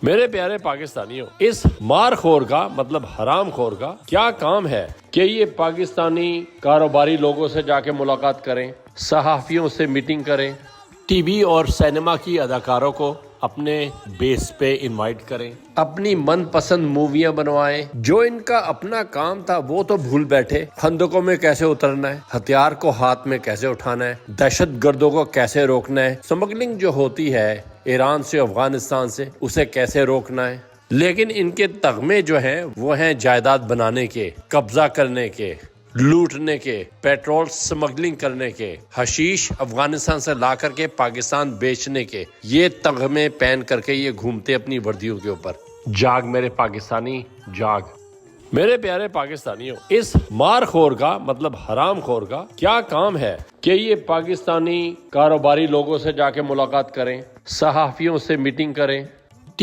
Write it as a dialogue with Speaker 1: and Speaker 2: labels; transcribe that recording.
Speaker 1: میرے پیارے پاکستانیوں، اس مار خور کا مطلب حرام خور کا کیا کام ہے کہ یہ پاکستانی کاروباری لوگوں سے جا کے ملاقات کریں، صحافیوں سے میٹنگ کریں، ٹی وی اور سینما کی اداکاروں کو اپنے بیس پہ انوائٹ کریں، اپنی من پسند موویاں بنوائیں۔ جو ان کا اپنا کام تھا وہ تو بھول بیٹھے، خندقوں میں کیسے اترنا ہے، ہتھیار کو ہاتھ میں کیسے اٹھانا ہے، دہشت گردوں کو کیسے روکنا ہے، اسمگلنگ جو ہوتی ہے ایران سے افغانستان سے اسے کیسے روکنا ہے۔ لیکن ان کے تغمے جو ہیں وہ ہیں جائیداد بنانے کے، قبضہ کرنے کے، لوٹنے کے، پیٹرول سمگلنگ کرنے کے، حشیش افغانستان سے لا کر کے پاکستان بیچنے کے۔ یہ تغمے پہن کر کے یہ گھومتے اپنی وردیوں کے اوپر۔ جاگ میرے پاکستانی جاگ۔ میرے پیارے پاکستانیوں، اس مار خور کا مطلب حرام خور کا کیا کام ہے کہ یہ پاکستانی کاروباری لوگوں سے جا کے ملاقات کریں، صحافیوں سے میٹنگ کریں،